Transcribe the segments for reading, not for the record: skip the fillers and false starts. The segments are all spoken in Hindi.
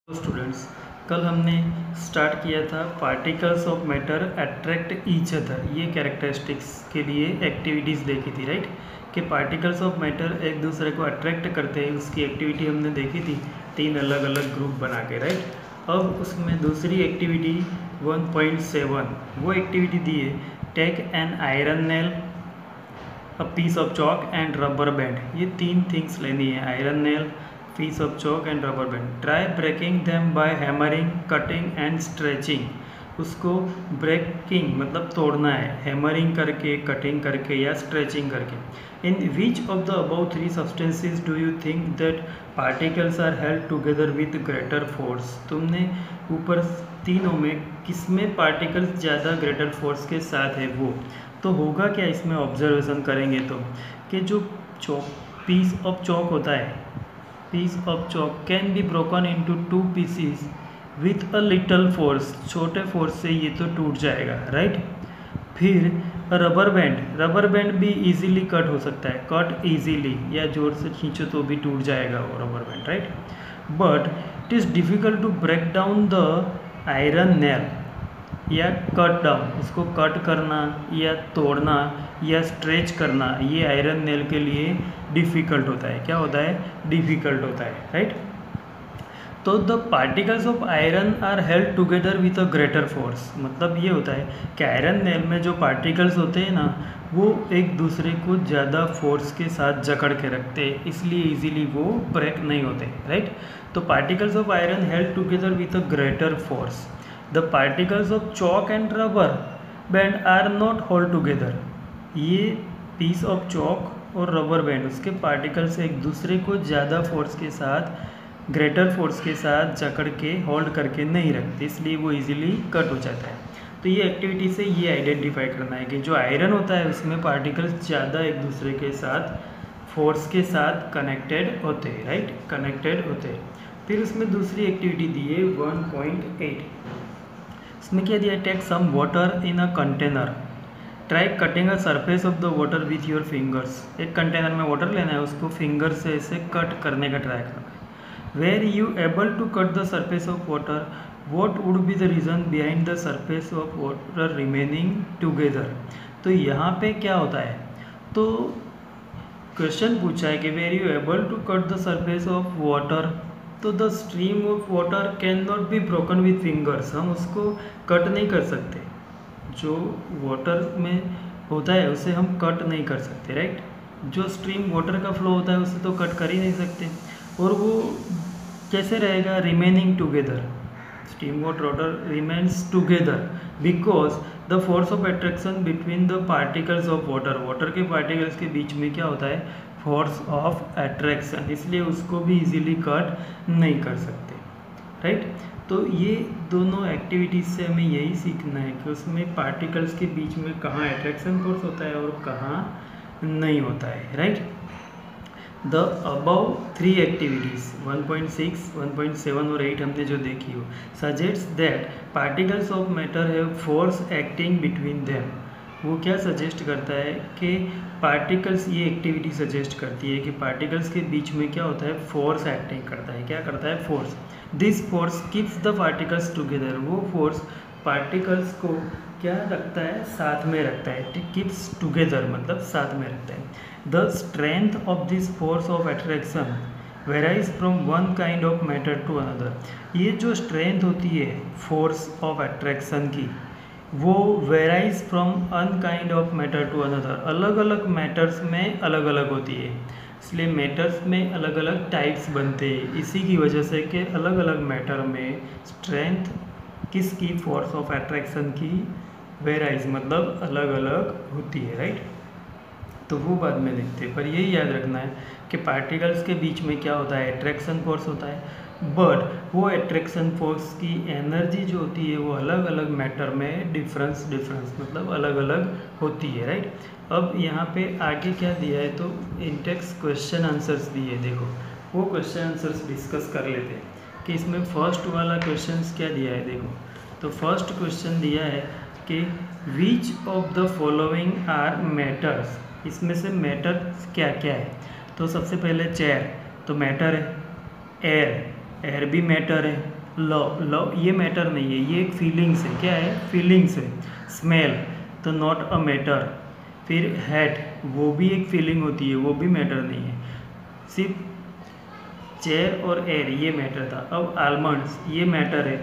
स्टूडेंट्स, कल हमने स्टार्ट किया था particles of matter attract each other, ये कैरेक्टरिस्टिक्स के लिए एक्टिविटीज़ देखी थी, राइट। कि पार्टिकल्स ऑफ मैटर एक दूसरे को अट्रैक्ट करते हैं, उसकी एक्टिविटी हमने देखी थी 3 अलग अलग ग्रुप बना के, राइट। अब उसमें दूसरी एक्टिविटी 1.7 वो एक्टिविटी दी है, take an iron nail, a piece of chalk and rubber band. ये 3 थिंग्स लेनी है, iron nail, piece of chalk and rubber band. Try breaking them by hammering, cutting and stretching. उसको ब्रेकिंग मतलब तोड़ना है, हैमरिंग करके, कटिंग करके या स्ट्रेचिंग करके। In which of the above 3 substances do you think that particles are held together with greater force. तुमने ऊपर तीनों में किसमें पार्टिकल्स ज़्यादा ग्रेटर फोर्स के साथ है वो तो होगा क्या। इसमें ऑब्जर्वेशन करेंगे तो कि जो पीस ऑफ चॉक होता है, piece of chalk can be broken into 2 pieces with a little force, छोटे फोर्स से ये तो टूट जाएगा, राइट। फिर रबर बैंड भी इजीली कट हो सकता है, कट इजीली या जोर से खींचो तो भी टूट जाएगा वो rubber band, right. But it is difficult to break down the iron nail या कट डाउन, उसको कट करना या तोड़ना या स्ट्रेच करना, ये आयरन नेल के लिए डिफ़िकल्ट होता है। क्या होता है? डिफ़िकल्ट होता है, राइट। तो the particles of iron are held together with a greater force, मतलब ये होता है कि आयरन नेल में जो पार्टिकल्स होते हैं ना, वो एक दूसरे को ज़्यादा फोर्स के साथ जकड़ के रखते हैं, इसलिए इजीली वो ब्रेक नहीं होते, राइट। तो particles of iron held together with a greater force. The particles of chalk and rubber band are not hold together. ये पीस ऑफ चॉक और रबर बैंड, उसके पार्टिकल्स एक दूसरे को ज़्यादा फोर्स के साथ, ग्रेटर फोर्स के साथ जकड़ के होल्ड करके नहीं रखते, इसलिए वो इजीली कट हो जाता है। तो ये एक्टिविटी से ये आइडेंटिफाई करना है कि जो आयरन होता है उसमें पार्टिकल्स ज़्यादा एक दूसरे के साथ फोर्स के साथ कनेक्टेड होते हैं, राइट, कनेक्टेड होते हैं। फिर उसमें दूसरी एक्टिविटी दी है 1.8, इसमें क्या दिया है, take some water in a container, try cutting a surface of the water with your fingers. एक कंटेनर में वाटर लेना है, उसको फिंगर से ऐसे कट करने का ट्राई करना है। Were you able to cut the surface of water, what would be the reason behind the surface of water remaining together. तो यहाँ पे क्या होता है, तो क्वेश्चन पूछा है कि were you able to cut the surface of water, तो the stream of water can not be broken with fingers, हम उसको कट नहीं कर सकते, जो वाटर में होता है उसे हम कट नहीं कर सकते, राइट। जो स्ट्रीम वाटर का फ्लो होता है उसे तो कट कर ही नहीं सकते, और वो कैसे रहेगा, remaining together, stream water remains together because the force of attraction between the particles of water, water के पार्टिकल्स के बीच में क्या होता है, फोर्स ऑफ अट्रैक्शन, इसलिए उसको भी इजीली कट नहीं कर सकते, राइट। तो ये दोनों एक्टिविटीज़ से हमें यही सीखना है कि उसमें पार्टिकल्स के बीच में कहाँ अट्रैक्शन फोर्स होता है और कहाँ नहीं होता है, राइट। द अबव 3 एक्टिविटीज़ 1.6, 1.7 और 8 हमने जो देखी हो, suggest that particles of matter have force acting between them. वो क्या सजेस्ट करता है कि पार्टिकल्स, ये एक्टिविटी सजेस्ट करती है कि पार्टिकल्स के बीच में क्या होता है, फोर्स एक्टिंग करता है। क्या करता है, force. This force keeps the particles together, वो फोर्स पार्टिकल्स को क्या रखता है, साथ में रखता है, कीप्स टुगेदर मतलब साथ में रखता है। The strength of this force of attraction varies from one kind of matter to another. ये जो स्ट्रेंथ होती है फोर्स ऑफ अट्रैक्शन की, वो varies from an kind of matter to another, अलग अलग मैटर्स में अलग अलग होती है, इसलिए मैटर्स में अलग अलग टाइप्स बनते हैं। इसी की वजह से कि अलग अलग मैटर में स्ट्रेंथ किसकी, फोर्स ऑफ अट्रैक्शन की वेराइज मतलब अलग अलग होती है, राइट। तो वो बाद में देखते हैं, पर यही याद रखना है कि पार्टिकल्स के बीच में क्या होता है, अट्रैक्शन फोर्स होता है, बट वो अट्रैक्शन फोर्स की एनर्जी जो होती है वो अलग अलग मैटर में डिफरेंस मतलब अलग अलग होती है, राइट। अब यहाँ पे आगे क्या दिया है, तो इंटेक्स क्वेश्चन आंसर्स दिए, देखो वो क्वेश्चन आंसर्स डिस्कस कर लेते हैं कि इसमें फर्स्ट वाला क्वेश्चन क्या दिया है। देखो तो फर्स्ट क्वेश्चन दिया है कि which of the following are matters, इसमें से मैटर क्या क्या है। तो सबसे पहले चेयर, तो मैटर है, एयर भी मैटर है, लव, लव ये मैटर नहीं है, ये एक फीलिंग्स है। क्या है? फीलिंग्स है। स्मेल तो नॉट अ मैटर। फिर हेट वो भी एक फीलिंग होती है, वो भी मैटर नहीं है। सिर्फ चेयर और एयर ये मैटर था। अब आलमंड्स ये मैटर है।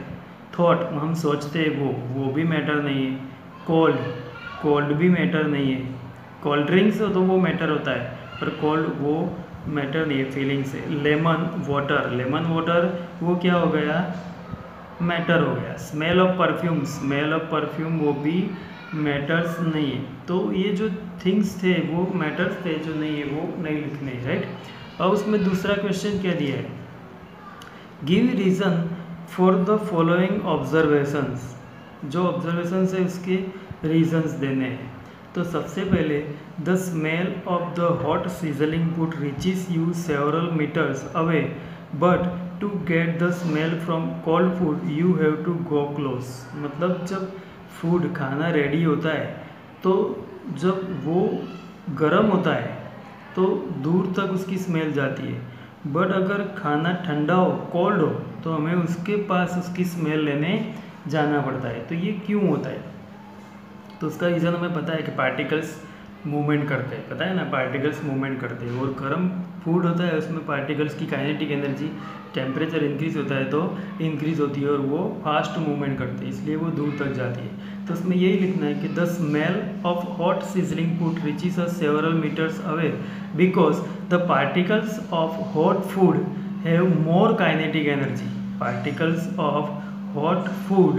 थॉट हम सोचते हैं वो भी मैटर नहीं है। कोल्ड, कोल्ड भी मैटर नहीं है। कोल्ड ड्रिंक्स हो तो वो मैटर होता है, पर कोल्ड वो मैटर नहीं है, फीलिंग्स है। लेमन वाटर, लेमन वाटर वो क्या हो गया? मैटर हो गया। Smell of perfume, smell of perfume वो भी मैटर्स नहीं है। तो ये जो थिंग्स थे वो मैटर्स थे, जो नहीं है वो नहीं लिखने, राइट। अब उसमें दूसरा क्वेश्चन क्या दिया है? Give reason for the following observations. जो ऑब्जर्वेशंस है उसके रीजंस देने हैं। तो सबसे पहले the smell of the hot seasoning food reaches you several metres away, but to get the smell from cold food you have to go close. मतलब जब फूड खाना रेडी होता है तो जब वो गर्म होता है तो दूर तक उसकी स्मेल जाती है, बट अगर खाना ठंडा हो, कोल्ड हो, तो हमें उसके पास उसकी स्मेल लेने जाना पड़ता है। तो ये क्यों होता है? तो उसका रीज़न हमें पता है कि पार्टिकल्स मूवमेंट करते हैं, पता है ना, पार्टिकल्स मूवमेंट करते हैं। और गर्म फूड होता है उसमें पार्टिकल्स की काइनेटिक एनर्जी, टेम्परेचर इंक्रीज होता है तो इंक्रीज होती है और वो फास्ट मूवमेंट करते हैं, इसलिए वो दूर तक जाती है। तो उसमें यही लिखना है कि the smell of hot sizzling food reaches us several metres away because the particles of hot food have more kinetic energy. Particles of hot food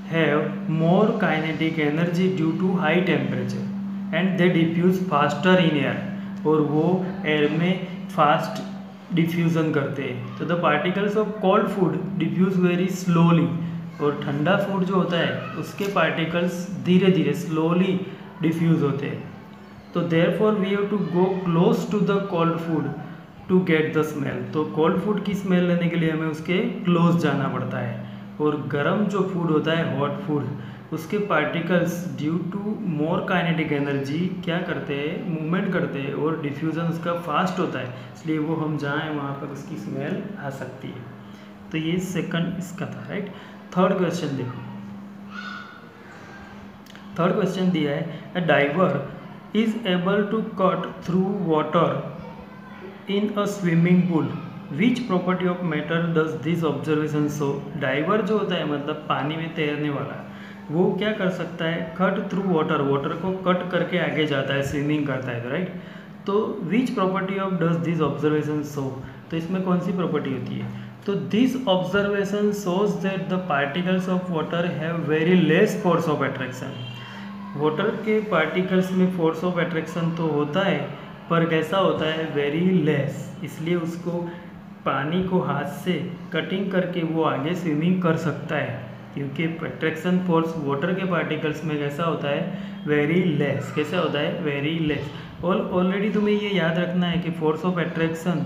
have more kinetic energy due to high temperature and they diffuse faster in air, और वो एयर में फास्ट डिफ्यूज़न करते हैं। तो the particles of cold food diffuse very slowly, और ठंडा फूड जो होता है उसके पार्टिकल्स धीरे धीरे स्लोली डिफ्यूज़ होते हैं। तो therefore we have to go close to the cold food to get the smell. तो कोल्ड फूड की स्मेल लेने के लिए हमें उसके क्लोज जाना पड़ता है। और गर्म जो फूड होता है, हॉट फूड, उसके particles due to more kinetic energy क्या करते हैं? मूवमेंट करते हैं और डिफ्यूज़न उसका फास्ट होता है, इसलिए वो हम जाएं वहाँ पर उसकी स्मेल आ सकती है। तो ये सेकंड इसका था, राइट। थर्ड क्वेश्चन देखो, थर्ड क्वेश्चन दिया है a diver is able to cut through water in a swimming pool, which property of matter does this observation show. Diver जो होता है मतलब पानी में तैरने वाला, वो क्या कर सकता है? कट थ्रू वाटर, वाटर को कट करके आगे जाता है, स्विमिंग करता है, राइट। तो विच property of does this observation show, तो इसमें कौन सी प्रॉपर्टी होती है? तो this observation shows that the particles of water have very less force of attraction. Water के पार्टिकल्स में फोर्स ऑफ अट्रैक्शन तो होता है, पर कैसा होता है? वेरी लेस, इसलिए उसको पानी को हाथ से कटिंग करके वो आगे स्विमिंग कर सकता है, क्योंकि अट्रैक्शन फोर्स वाटर के पार्टिकल्स में कैसा होता है? Very less. कैसा होता है? Very less. और ऑलरेडी तुम्हें ये याद रखना है कि फोर्स ऑफ अट्रैक्शन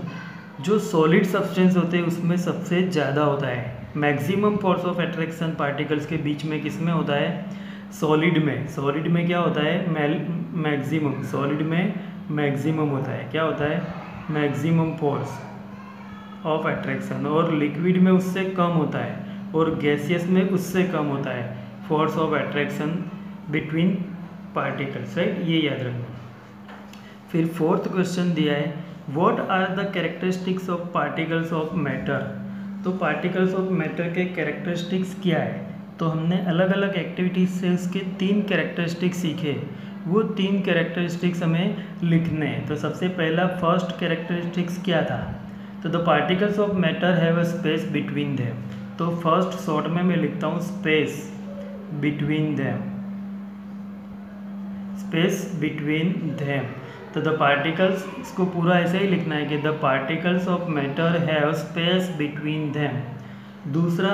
जो सॉलिड सब्सटेंस होते हैं उसमें सबसे ज़्यादा होता है। Maximum force of attraction particles के बीच में किस में होता है? सॉलिड में। सॉलिड में क्या होता है? मैक्सिमम। सॉलिड में मैक्सिमम होता है। क्या होता है? Maximum force of attraction. और लिक्विड में उससे कम होता है, और गैसियस में उससे कम होता है force of attraction between particles, right. ये याद रखना। फिर फोर्थ क्वेश्चन दिया है what are the characteristics of particles of matter. तो पार्टिकल्स ऑफ मैटर के कैरेक्टरिस्टिक्स क्या है? तो हमने अलग अलग एक्टिविटीज से उसके 3 कैरेक्टरिस्टिक्स सीखे, वो 3 कैरेक्टरिस्टिक्स हमें लिखने हैं। तो सबसे पहला फर्स्ट कैरेक्टरिस्टिक्स क्या था? तो the particles of matter have a space between them. तो फर्स्ट शॉर्ट में मैं लिखता हूँ space between them, space between them. तो द पार्टिकल्स, इसको पूरा ऐसे ही लिखना है कि the particles of matter have space between them. दूसरा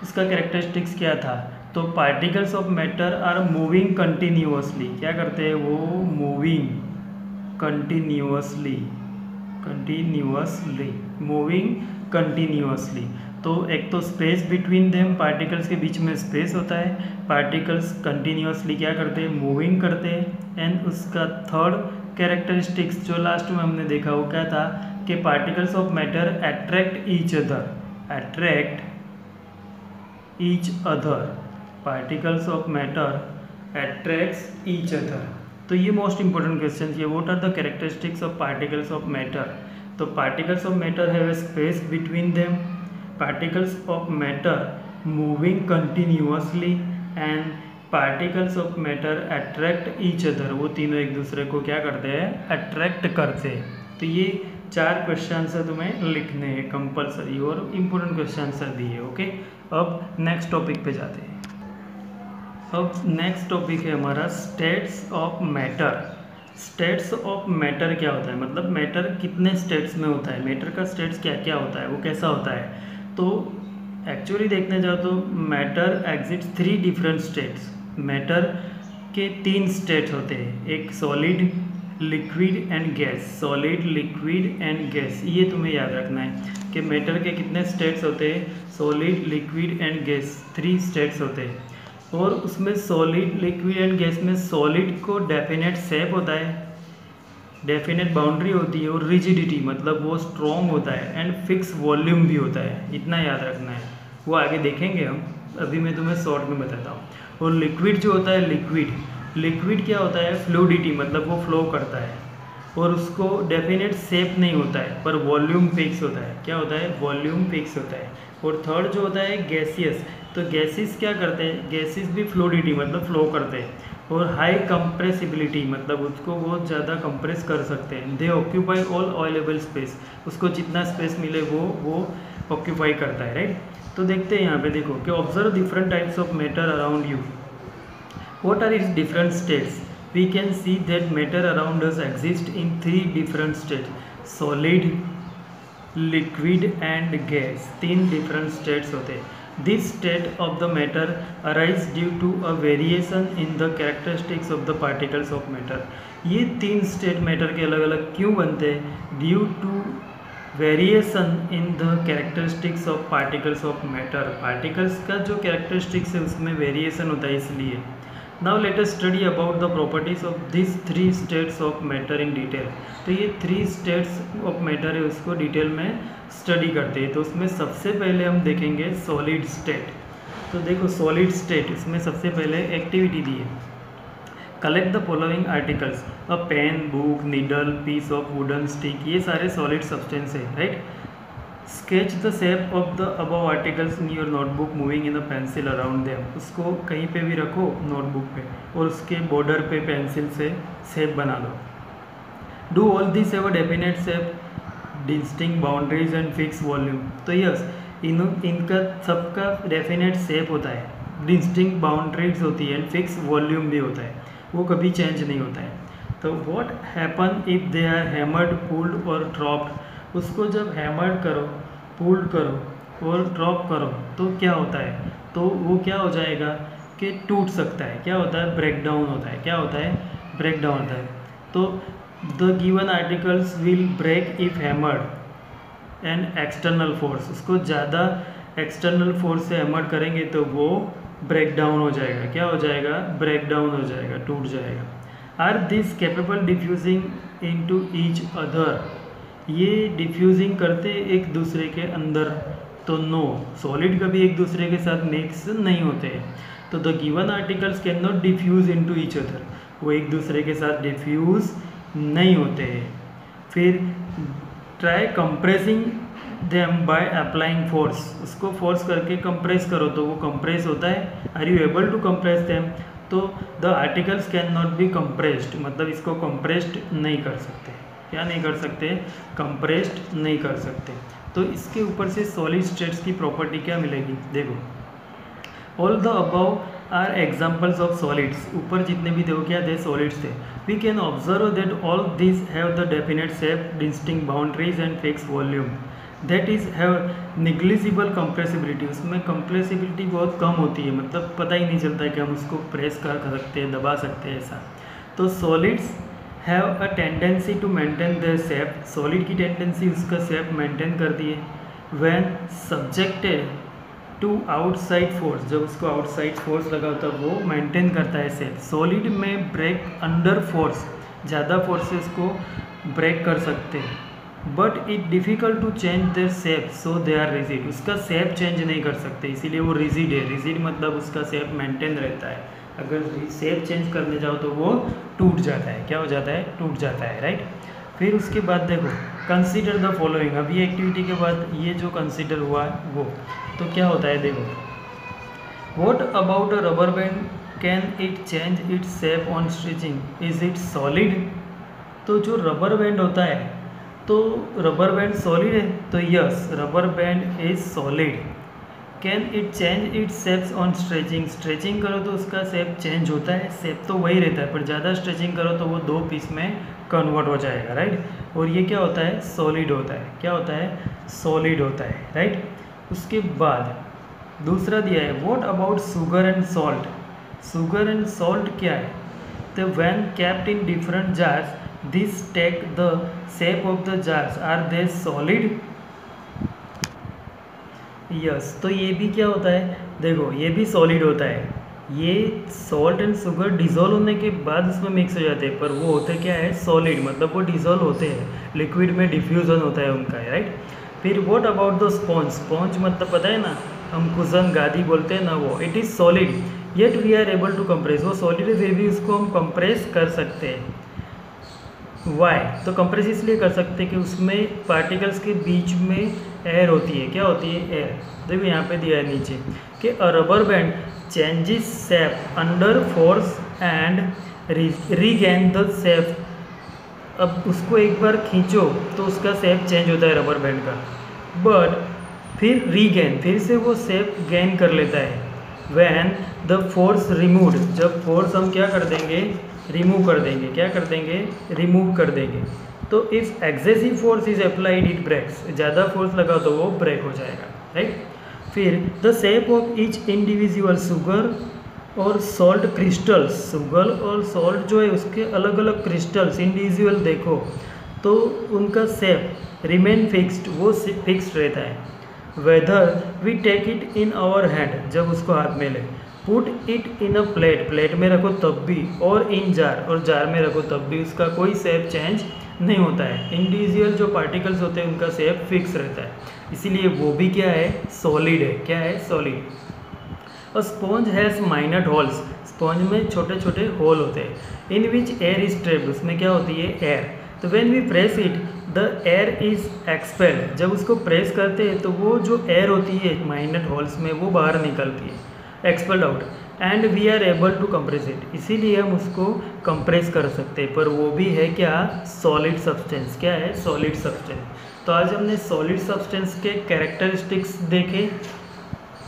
इसका कैरेक्टरिस्टिक्स क्या था? तो particles of matter are moving continuously. क्या करते हैं वो? Moving continuously, moving continuously. तो एक तो स्पेस बिटवीन देम, पार्टिकल्स के बीच में स्पेस होता है, पार्टिकल्स कंटिन्यूअसली क्या करते हैं? मूविंग करते हैं। एंड उसका थर्ड कैरेक्टरिस्टिक्स जो लास्ट में हमने देखा वो क्या था? कि particles of matter attract each other, attract each other, particles of matter attracts each other। तो ये मोस्ट इंपॉर्टेंट क्वेश्चन है, what are the characteristics of particles of matter. तो particles of matter have a space between them, particles of matter moving continuously, and particles of matter attract each other. वो तीनों एक दूसरे को क्या करते हैं, अट्रैक्ट करते हैं। तो ये 4 क्वेश्चन आंसर तुम्हें लिखने हैं कंपलसरी, और इम्पोर्टेंट क्वेश्चन आंसर दिए। ओके, अब नेक्स्ट टॉपिक पे जाते हैं। अब नेक्स्ट टॉपिक है हमारा states of matter. States of matter क्या होता है, मतलब मैटर कितने स्टेट्स में होता है, मैटर का स्टेट्स क्या क्या होता है, वो कैसा होता है। तो एक्चुअली देखने जाओ तो matter exist 3 different states. Matter के 3 स्टेट्स होते हैं, एक solid, liquid and gas. Solid, liquid and gas, ये तुम्हें याद रखना है कि मैटर के कितने स्टेट्स होते हैं, solid, liquid and gas, 3 states होते हैं। और उसमें सॉलिड, लिक्विड एंड गैस में सॉलिड को डेफिनेट शेप होता है, डेफिनेट बाउंड्री होती है, और रिजिडिटी मतलब वो स्ट्रॉन्ग होता है, एंड फिक्स वॉल्यूम भी होता है। इतना याद रखना है, वो आगे देखेंगे हम, अभी मैं तुम्हें शॉर्ट में बताता हूँ। और लिक्विड जो होता है, लिक्विड क्या होता है, फ्लूइडिटी मतलब वो फ्लो करता है, और उसको डेफिनेट शेप नहीं होता है, पर वॉल्यूम फिक्स होता है। क्या होता है, वॉल्यूम फिक्स होता है। और थर्ड जो होता है गैसियस, तो गैसेस क्या करते हैं, गैसेस भी फ्लूइडिटी मतलब फ्लो करते हैं, और हाई कंप्रेसिबिलिटी मतलब उसको बहुत ज़्यादा कंप्रेस कर सकते हैं। दे ऑक्यूपाई ऑल अवेलेबल स्पेस, उसको जितना स्पेस मिले वो ऑक्यूपाई करता है, राइट। तो देखते हैं यहाँ पे, देखो कि observe different types of matter around you, what are its different states. We can see that matter around us exist in 3 different states, solid, liquid and gas. 3 different states होते हैं। This state of the matter arise due to a variation in the characteristics of the particles of matter। ये 3 स्टेट मैटर के अलग अलग क्यों बनते हैं, due to variation in the characteristics of particles of matter. Particles का जो कैरेक्टरिस्टिक्स है उसमें वेरिएशन होता है, इसलिए। Now let us study about the properties of this 3 states of matter in detail. तो ये 3 स्टेट्स ऑफ मैटर है, उसको डिटेल में स्टडी करते हैं। तो उसमें सबसे पहले हम देखेंगे सॉलिड स्टेट। तो देखो सॉलिड स्टेट, इसमें सबसे पहले एक्टिविटी दी है, collect the following articles, a pen, book, needle, piece of wooden stick, ये सारे सॉलिड सब्सटेंस है, right. Sketch the shape of the above articles in your notebook moving in the pencil around them. उसको कहीं पे भी रखो नोटबुक पे, और उसके बॉर्डर पे पेंसिल से शेप बना लो। Do all this have a definite shape, distinct boundaries and fix volume. तो यस, इनका सबका डेफिनेट शेप होता है, डिस्टिंक्ट बाउंड्रीज होती है, एंड फिक्स वॉल्यूम भी होता है, वो कभी चेंज नहीं होता है। तो what happen if they are hammered, pulled और ड्रॉप्ड। उसको जब हैमर्ड करो, पुल्ड करो और ड्रॉप करो तो क्या होता है, तो वो क्या हो जाएगा कि टूट सकता है। क्या होता है, ब्रेक डाउन होता है। क्या होता है, ब्रेक डाउन होता है। तो the given articles will break if hammered and external force. उसको ज़्यादा एक्सटर्नल फोर्स से हैमर्ड करेंगे तो वो ब्रेक डाउन हो जाएगा। क्या हो जाएगा, ब्रेक डाउन हो जाएगा, टूट जाएगा। Are this capable diffusing into each other. ये डिफ्यूजिंग करते एक दूसरे के अंदर, तो नो, सॉलिड कभी एक दूसरे के साथ मिक्स नहीं होते हैं। तो the given articles can not diffuse into each other, वो एक दूसरे के साथ डिफ्यूज नहीं होते हैं। फिर try compressing them by applying force. उसको फोर्स करके कंप्रेस करो तो वो कंप्रेस होता है। Are you able to compress them, तो the articles can not be compressed, मतलब इसको कंप्रेस्ड नहीं कर सकते। क्या नहीं कर सकते, कंप्रेस्ड नहीं कर सकते। तो इसके ऊपर से सॉलिड स्टेट्स की प्रॉपर्टी क्या मिलेगी, देखो, all the above are examples of solids. ऊपर जितने भी देखो क्या थे, सॉलिड्स थे। We can observe that all this have the definite shape, distinct boundaries and fix volume, that is have negligible compressibility. उसमें कंप्रेसिबिलिटी बहुत कम होती है, मतलब पता ही नहीं चलता है कि हम उसको प्रेस कर सकते हैं, दबा सकते हैं, ऐसा। तो solids have a tendency to maintain their shape. Solid की टेंडेंसी उसका शेप मेंटेन करती है। When subjected to outside force, जब उसको आउटसाइड फोर्स लगा होता है वो मेंटेन करता है शेप। सॉलिड में ब्रेक अंडर फोर्स, ज़्यादा फोर्स से उसको ब्रेक कर सकते हैं, but it difficult to change their shape so they are rigid. उसका शेप चेंज नहीं कर सकते इसीलिए वो रिजिड है। रिजिड मतलब उसका शेप मेंटेन रहता है, अगर शेप चेंज करने जाओ तो वो टूट जाता है। क्या हो जाता है? टूट जाता है, राइट। फिर उसके बाद देखो कंसीडर द फॉलोइंग। अब ये एक्टिविटी के बाद ये जो कंसीडर हुआ वो तो क्या होता है देखो, what about a rubber band can it change its shape on stretching, is it solid. तो जो रबर बैंड होता है तो रबर बैंड सॉलिड है, तो yes rubber band is solid. Can it change it's shapes on stretching, stretching करो तो उसका शेप चेंज होता है, शेप तो वही रहता है पर ज़्यादा स्ट्रेचिंग करो तो वो 2 पीस में कन्वर्ट हो जाएगा, राइट। और ये क्या होता है? सॉलिड होता है। क्या होता है? सॉलिड होता है, राइट। उसके बाद दूसरा दिया है what about sugar and salt. Sugar and salt क्या है? तो when kept in different jars this take the shape of the jars, are they solid. Yes, तो ये भी क्या होता है देखो, ये भी सॉलिड होता है। ये सॉल्ट एंड शुगर डिज़ोल्व होने के बाद उसमें मिक्स हो जाते हैं पर वो होते क्या है? सॉलिड, मतलब वो डिज़ोल्व होते हैं, लिक्विड में डिफ्यूजन होता है उनका, राइट। फिर what about the sponge. Sponge मतलब पता है ना, हम कुशन गादी बोलते हैं ना, वो it is solid yet we are able to compress. वो सॉलिड है फिर भी उसको हम कंप्रेस कर सकते हैं। वाई? तो कंप्रेस इसलिए कर सकते हैं कि उसमें पार्टिकल्स के बीच में एयर होती है। क्या होती है? एयर। देखो यहाँ पे दिया है नीचे कि अ rubber band changes shape under force and regain the shape. अब उसको एक बार खींचो तो उसका शेप चेंज होता है रबर बैंड का, बट फिर रीगेन, फिर से वो शेप गेन कर लेता है व्हेन द फोर्स रिमूव्ड। जब फोर्स हम क्या कर देंगे? रिमूव कर देंगे। क्या कर देंगे? रिमूव कर देंगे। तो if excessive force is applied it breaks. ज़्यादा फोर्स लगा तो वो ब्रेक हो जाएगा, राइट। फिर the shape of each individual sugar और सॉल्ट क्रिस्टल्स। शुगर और सॉल्ट जो है उसके अलग अलग क्रिस्टल्स इंडिविजुअल देखो तो उनका शेप रिमेन फिक्स्ड, वो फिक्स्ड रहता है। Whether we take it in our hand, जब उसको हाथ में ले, put it in a plate, plate में रखो तब भी, और इन जार, और जार में रखो तब भी उसका कोई शेप चेंज नहीं होता है। इंडिविजुअल जो पार्टिकल्स होते हैं उनका शेप फिक्स रहता है, इसीलिए वो भी क्या है? सॉलिड है। क्या है? सॉलिड। और sponge has minor holes. Sponge में छोटे छोटे होल होते हैं। In which air is trapped, उसमें क्या होती है? एयर। तो when we press it the air is expelled. जब उसको प्रेस करते हैं तो वो जो एयर होती है माइनर होल्स में वो बाहर निकलती है, expelled out, and we are able to compress it. इसीलिए हम उसको कंप्रेस कर सकते हैं, पर वो भी है क्या? Solid substance. क्या है? Solid substance. तो आज हमने सॉलिड सब्सटेंस के कैरेक्टरिस्टिक्स देखे।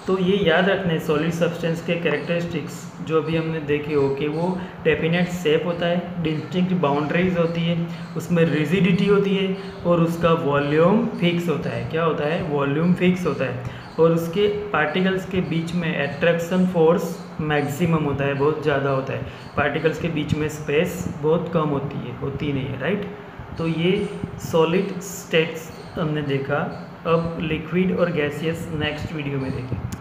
तो ये याद रखने सॉलिड सब्सटेंस के कैरेक्टरिस्टिक्स जो अभी हमने देखे हो कि वो डेफिनेट शेप होता है, डिस्टिंक्ट बाउंड्रीज होती है, उसमें रिजिडिटी होती है और उसका वॉल्यूम फिक्स होता है। क्या होता है? वॉल्यूम फिक्स होता है। और उसके पार्टिकल्स के बीच में अट्रैक्शन फोर्स मैक्सिमम होता है, बहुत ज़्यादा होता है। पार्टिकल्स के बीच में स्पेस बहुत कम होती नहीं है, राइट। तो ये सॉलिड स्टेट्स हमने देखा। अब लिक्विड और गैसियस नेक्स्ट वीडियो में देखें।